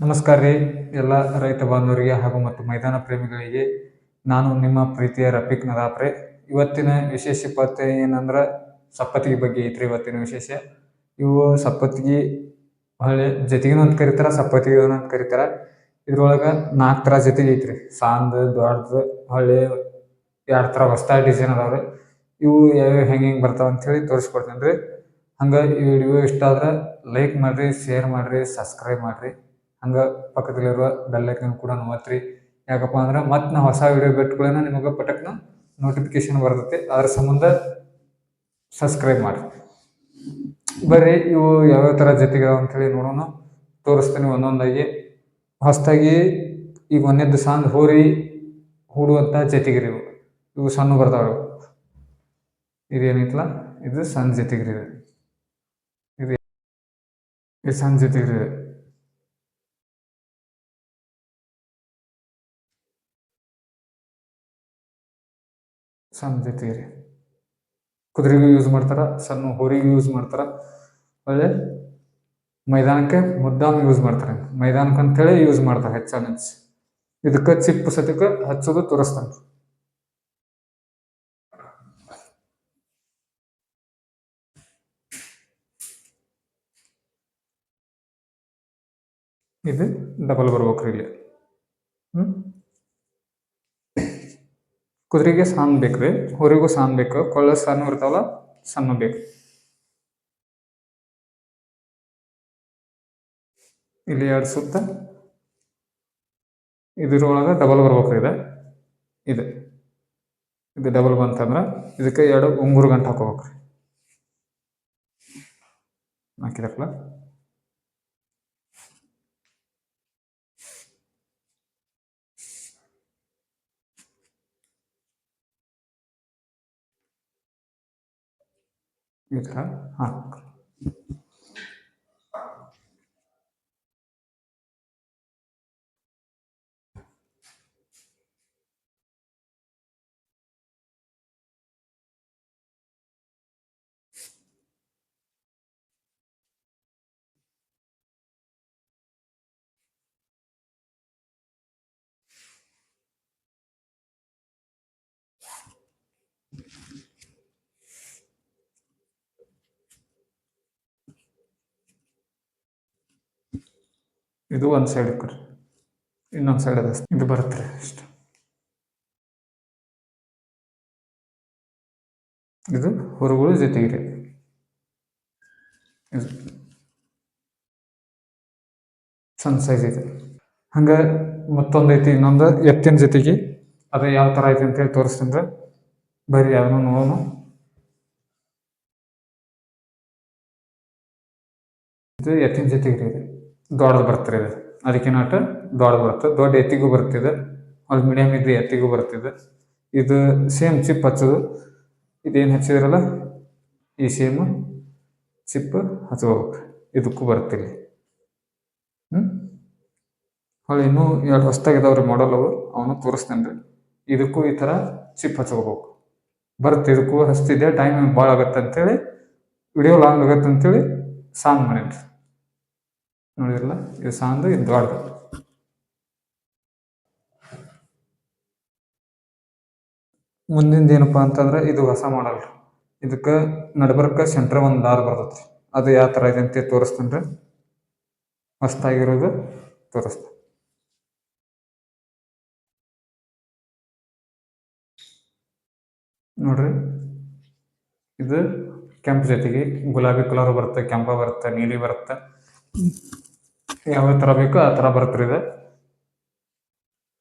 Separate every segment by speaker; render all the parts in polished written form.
Speaker 1: ನಮಸ್ಕಾರ ರೀ ಎಲ್ಲ ರೈತ ಬಾಂಧವರಿಗೆ ಹಾಗೂ ಮತ್ತು ಮೈದಾನ ಪ್ರೇಮಿಗಳಿಗೆ. ನಾನು ನಿಮ್ಮ ಪ್ರೀತಿಯ ರಫೀಕ್ ನದಾಪ್ರೆ. ಇವತ್ತಿನ ವಿಶೇಷತೆ ಏನಂದ್ರೆ ಸಪ್ಪತ್ತಿಗೆ ಬಗ್ಗೆ ಐತ್ರಿ. ಇವತ್ತಿನ ವಿಶೇಷ ಇವು ಸಪ್ಪತ್ತಿಗೆ ಹೊಳ್ಳಿ ಜತಿಗಿನ ಅಂತ ಕರೀತಾರೆ, ಸಪ್ಪತ್ತಿಗೆ ಅಂತ ಕರೀತಾರೆ. ಇದ್ರೊಳಗೆ 4 ಥರ ಜತಿಗೆ ಐತ್ರಿ. ಸಾಂದ್, ದೊಡ್ಡದು, ಹೊಳ್ಳಿ 2 ಥರ ಹೊಸ್ತಾಗಿ ಡಿಸೈನ್ ಅದಾವ್ರಿ. ಇವು ಯಾವ್ಯಾವ ಹೆಂಗೆ ಬರ್ತಾವ ಅಂಥೇಳಿ ತೋರಿಸ್ಕೊಡ್ತೇನೆ ರೀ. ಹಂಗೆ ಈ ವಿಡಿಯೋ ಇಷ್ಟ ಆದ್ರೆ ಲೈಕ್ ಮಾಡಿರಿ, ಶೇರ್ ಮಾಡಿರಿ, ಸಬ್ಸ್ಕ್ರೈಬ್ ಮಾಡಿರಿ. ಹಂಗೆ ಪಕ್ಕದಲ್ಲಿರುವ ಬೆಲ್ಲೈಕನ್ ಕೂಡ ಒತ್ತಿರಿ. ಯಾಕಪ್ಪ ಅಂದ್ರೆ ಮತ್ತೆ ನಾವು ಹೊಸ ವಿಡಿಯೋ ಬಿಟ್ಕೊಳ್ಳೋಣ ನಿಮಗೆ ಪಟಕ್ನ ನೋಟಿಫಿಕೇಶನ್ ಬರ್ತೈತಿ. ಅದ್ರ ಸಂಬಂಧ ಸಬ್ಸ್ಕ್ರೈಬ್ ಮಾಡಿ. ಬರ್ರಿ ಇವು ಯಾವ್ಯಾವ ಥರ ಜೊತೆಗಳು ಅಂಥೇಳಿ ನೋಡೋಣ, ತೋರಿಸ್ತೀನಿ ಒಂದೊಂದಾಗಿ. ಹೊಸದಾಗಿ ಈಗ ಒಂದೇದ್ದು ಸಾಂದ್ ಹೋರಿ ಹೂಡುವಂಥ ಜತಿಗಿರಿ. ಇವು ಸಣ್ಣ ಬರ್ತಾವೆ. ಇದೇನೈತಲ್ಲ ಇದು ಸಣ್ಣ ಜತಿಗಿರಿ. ಇದು ಸಣ್ಣ ಜತಿಗಿರಿ. ಸಣ್ಣ ಜತಿಗಿರಿ ಕುದುರೆಗೂ ಯೂಸ್ ಮಾಡ್ತಾರೆ, ಸಣ್ಣ ಹೋರಿಗೂ ಯೂಸ್ ಮಾಡ್ತಾರೆ. ಒಳ್ಳೆ ಮೈದಾನಕ್ಕೆ ಮುದ್ದಾಮ್ ಯೂಸ್ ಮಾಡ್ತಾರೆ. ಮೈದಾನಕ್ಕೆ ಅಂತೇಳಿ ಯೂಸ್ ಮಾಡ್ತಾರೆ ಹೆಚ್ಚಾನ ಹೆಚ್ಚು. ಇದಕ್ಕೆ ಚಿಪ್ಪು ಸತಕ್ಕೆ ಹಚ್ಚೋದು ತೋರಿಸ್ತಾನೆ. ಇದು ಡಬಲ್ ಬರ್ಬೇಕ್ರಿ ಇಲ್ಲಿ. ಕುದುರೆಗೆ ಸಣ್ಣ ಬೇಕ್ರಿ, ಹೋರಿಗೂ ಸಣ್ಣ ಬೇಕು. ಕೊಳ್ಳ ಸಣ್ಣ ಇರ್ತಾವಲ್ಲ, ಸಣ್ಣ ಬೇಕು. ಇಲ್ಲಿ 2 ಸುತ್ತ ಇದ್ರೊಳಗೆ ಡಬಲ್ ಬರ್ಬೇಕ್ರಿ. ಇದು ಇದು ಡಬಲ್ ಬಂತಂದ್ರೆ ಇದಕ್ಕೆ 2 ಉಂಗುರು ಗಂಟು ಹಾಕೋಬೇಕ್ರಿ. ಹಾಕಿದಕ್ಕಲ್ಲ ಈ ಥರ ಹಾಕ್ರಿ. ಇದು ಒಂದು ಸೈಡ್ ಇಕ್ರಿ, ಇನ್ನೊಂದು ಸೈಡ್ ಅದ ಇದು ಬರುತ್ತೆ ಇಷ್ಟು. ಇದು ಹೊರಗಳು ಜೊತೆಗಿರಿ. ಇದು ಸಣ್ಣ ಸೈಜ್ ಇದೆ. ಹಂಗೆ ಮತ್ತೊಂದು ಐತಿ, ಇನ್ನೊಂದು ಎತ್ತಿನ ಜೊತೆಗೆ. ಅದು ಯಾವ ಥರ ಐತಿ ಅಂತೇಳಿ ತೋರಿಸ್ತೀನಿ. ಬರ್ರಿ ಅದನ್ನು ನೋಡೋಣ. ಇದು ಎತ್ತಿನ ಜೊತೆಗೆ ಇದೆ, ದೊಡ್ಡದು ಬರ್ತಾರೆ. ಇದು ಅದಕ್ಕೆ ನಾಟ ದೊಡ್ಡದು ಬರುತ್ತೆ. ದೊಡ್ಡ ಎತ್ತಿಗೂ ಬರ್ತಿದೆ, ಅಲ್ಲಿ ಮೀಡಿಯಮ್ ಇದ್ದು ಎತ್ತಿಗೂ ಬರ್ತಿದೆ. ಇದು ಸೇಮ್ ಚಿಪ್ ಹಚ್ಚೋದು. ಇದೇನು ಹಚ್ಚಿದ್ರಲ್ಲ ಈ ಸೇಮ್ ಚಿಪ್ ಹಚ್ಕೋಬೇಕು. ಇದಕ್ಕೂ ಬರ್ತಿಲ್ಲ. ಹೊಳ್ಳಿ ಇನ್ನೂ 2 ಹೊಸ್ದಾಗಿದ್ದಾವ್ರಿ ಮಾಡಲ್. ಅವನು ತೋರಿಸ್ತೇನೆ ರೀ. ಇದಕ್ಕೂ ಈ ಥರ ಚಿಪ್ ಹಚ್ಕೋಬೇಕು ಬರುತ್ತೆ. ಇದಕ್ಕೂ ಹಚ್ತಿದ್ದೆ, ಟೈಮ್ ಭಾಳ ಆಗುತ್ತೆ ಅಂತೇಳಿ, ವಿಡಿಯೋ ಲಾಂಗ್ ಆಗುತ್ತೆ ಅಂತೇಳಿ ಸಾಂಗ್ ಮಾಡೇನ್ರಿ. ನೋಡಿರಲ್ಲ, ಇದು ಸಾಂದು, ಇದು ದೊಡ್ಡದು. ಮುಂದಿಂದ ಏನಪ್ಪ ಅಂತಂದ್ರೆ ಇದು ಹೊಸ ಮಾಡಲ್. ಇದಕ್ಕೆ ನಡ್ಬರ್ಕ ಸೆಂಟ್ರ್ ಒಂದು ದಾರ ಬರ್ತೈತಿ. ಅದು ಯಾವ ಥರ ಇದೆ ಅಂತ ತೋರಿಸ್ತೇನೆ ರೀ. ಹೊಸ್ತಾಗಿರೋದು ತೋರಿಸ್ತೇನೆ ನೋಡ್ರಿ. ಇದು ಕೆಂಪು ಜೊತೆಗೆ ಗುಲಾಬಿ ಕಲರ್ ಬರುತ್ತೆ, ಕೆಂಪ ಬರುತ್ತೆ, ನೀಲಿ ಬರುತ್ತೆ. ಯಾವ ಥರ ಬೇಕೋ ಆ ಥರ ಬರುತ್ತೆ. ಇದು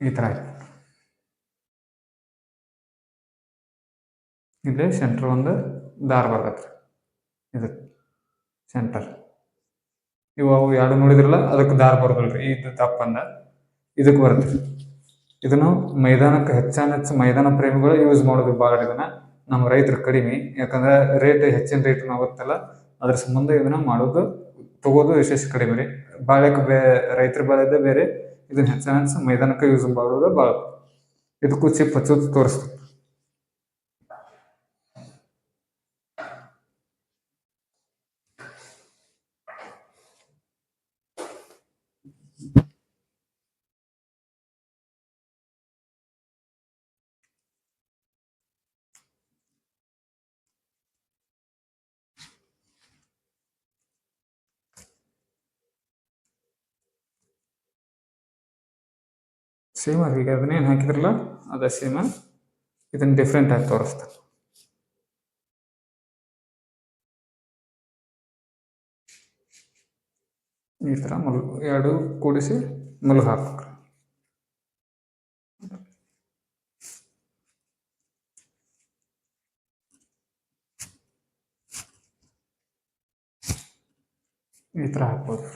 Speaker 1: ಈ ಥರ ಇಲ್ಲಿ ಸೆಂಟ್ರ್ ಒಂದು ದಾರ ಬರ್ತೈತಿ. ಇದು ಸೆಂಟರ್. ಇವು 2 ನೋಡಿದ್ರಲ್ಲ, ಅದಕ್ಕೆ ದಾರ ಬರೋದಿಲ್ರಿ. ಇದು ತಪ್ಪಂದ ಇದಕ್ಕೆ ಬರುತ್ತೆ. ಇದನ್ನು ಮೈದಾನಕ್ಕೆ ಹೆಚ್ಚು ಮೈದಾನ ಪ್ರೇಮಿಗಳು ಯೂಸ್ ಮಾಡೋದು ಭಾಳ. ಇದನ್ನ ನಮ್ಮ ರೈತರು ಕಡಿಮೆ, ಯಾಕಂದ್ರೆ ರೇಟ್ ಹೆಚ್ಚಿನ ರೇಟ್ ಆಗುತ್ತಲ್ಲ, ಅದ್ರ ಸಂಬಂಧ ಇದನ್ನ ಮಾಡೋದು ತಗೋದು ವಿಶೇಷ ಕಡಿಮೆ ರೀ. ಬಾಳೆಕ್ಕೆ ರೈತರು ಬೆಳೆದ ಬೇರೆ, ಇದನ್ನ ಹೆಚ್ಚು ಮೈದಾನಕ್ಕೆ ಯೂಸ್ ಮಾಡೋದು ಭಾಳ. ಇದಕ್ಕೂ ಚಿಪ್ ಹಚ್ಚೋದು ತೋರಿಸ್ತೀವಿ. ಸೇಮ್ ಅದು ಈಗ ಅದನ್ನೇನು ಹಾಕಿದ್ರಲ್ಲ ಅದ ಸೇಮ, ಇದನ್ನು ಡಿಫ್ರೆಂಟ್ ಆಗಿ ತೋರಿಸ್ತಾರೆ. ಈ ಥರ ಎರಡು ಕೂಡಿಸಿ ಮುಲುಗು ಹಾಕ್ಬೇಕು. ಈ ಥರ ಹಾಕ್ಬೋದು.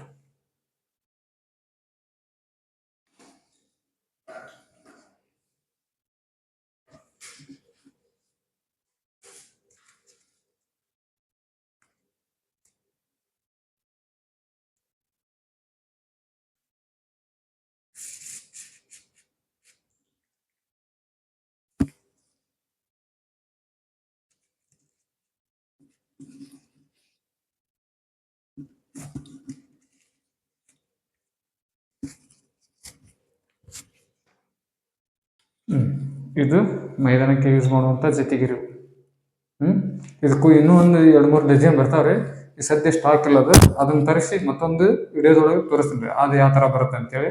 Speaker 1: ಇದು ಮೈದಾನಕ್ಕೆ ಯೂಸ್ ಮಾಡುವಂಥ ಜೊತೆಗಿರಿ. ಇದಕ್ಕೂ ಇನ್ನೂ ಒಂದು 2-3 ಡಿಸೈನ್ ಬರ್ತಾವ್ರಿ. ಈ ಸದ್ಯ ಸ್ಟಾಕ್ ಇಲ್ಲದು, ಅದನ್ನ ತರಿಸಿ ಮತ್ತೊಂದು ವಿಡಿಯೋದೊಳಗೆ ತೋರಿಸ್ತೀನಿ ರೀ ಅದು ಯಾವ ಥರ ಬರುತ್ತೆ ಅಂತೇಳಿ.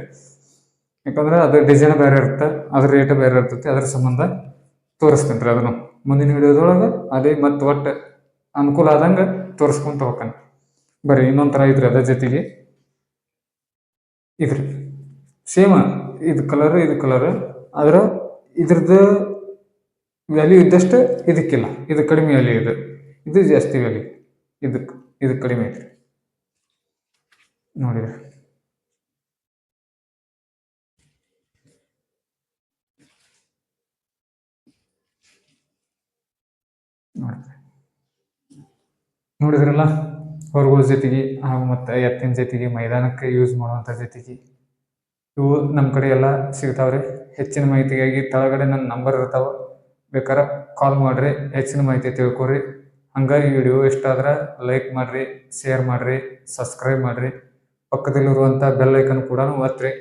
Speaker 1: ಯಾಕಂದ್ರೆ ಅದು ಡಿಸೈನ್ ಬೇರೆ ಇರುತ್ತೆ, ಅದ್ರ ರೇಟ್ ಬೇರೆ ಇರ್ತೈತಿ, ಅದ್ರ ಸಂಬಂಧ ತೋರಿಸ್ತೀನಿ ರೀ ಅದನ್ನು ಮುಂದಿನ ವಿಡಿಯೋದೊಳಗೆ. ಅದೇ ಮತ್ತು ಒಟ್ಟು ಅನುಕೂಲ ಆದಂಗೆ ತೋರಿಸ್ಕೊಂತ ಹೋಗ್ತಾನೆ. ಬರ್ರಿ ಇನ್ನೊಂದು ಥರ ಇದ್ರಿ ಅದ್ರ ಜೊತೆಗೆ ಇದ್ರಿ ಸೇಮ್ ಇದು ಕಲರ್ ಆದ್ರೆ ಇದ್ರದ್ದು ವ್ಯಾಲ್ಯೂ ಇದ್ದಷ್ಟು ಇದಕ್ಕಿಲ್ಲ, ಇದು ಕಡಿಮೆ ವ್ಯಾಲ್ಯೂ, ಇದು ಜಾಸ್ತಿ ವ್ಯಾಲ್ಯೂ, ಇದು ಕಡಿಮೆ ಐತ್ರಿ ನೋಡಿರಿ. ನೋಡಿದ್ರಲ್ಲ, ಹೊರಗಳ ಜೊತೆಗೆ ಹಾಗೂ ಮತ್ತು ಎತ್ತಿನ ಜೊತೆಗೆ ಮೈದಾನಕ್ಕೆ ಯೂಸ್ ಮಾಡುವಂಥ ಜೊತೆಗೆ ಇವು ನಮ್ಮ ಕಡೆ ಎಲ್ಲ ಸಿಗ್ತಾವ್ರಿ. ಹೆಚ್ಚಿನ ಮಾಹಿತಿಗಾಗಿ ಕೆಳಗಡೆ ನನ್ನ ನಂಬರ್ ಇರ್ತಾವೆ, ಬೇಕಾದ್ರೆ ಕಾಲ್ ಮಾಡಿರಿ, ಹೆಚ್ಚಿನ ಮಾಹಿತಿ ತಿಳ್ಕೊರಿ. ಹಂಗಾಗಿ ವಿಡಿಯೋ ಇಷ್ಟ ಆದ್ರೆ ಲೈಕ್ ಮಾಡಿರಿ, ಶೇರ್ ಮಾಡಿರಿ, ಸಬ್ಸ್ಕ್ರೈಬ್ ಮಾಡಿರಿ, ಪಕ್ಕದಲ್ಲಿರುವಂಥ ಬೆಲ್ ಐಕನ್ ಕೂಡ ಒತ್ತಿರಿ.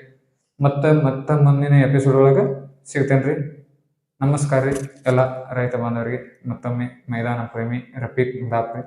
Speaker 1: ಮತ್ತೆ ಮುಂದಿನ ಎಪಿಸೋಡ್ ಒಳಗೆ ಸಿಗ್ತೇನೆ ರೀ. ನಮಸ್ಕಾರ ರೀ ಎಲ್ಲ ರೈತ ಬಾಂಧವರಿಗೆ. ಮತ್ತೊಮ್ಮೆ ಮೈದಾನ ಪ್ರೇಮಿ ರಫೀಕ್ ನದಾಫ್.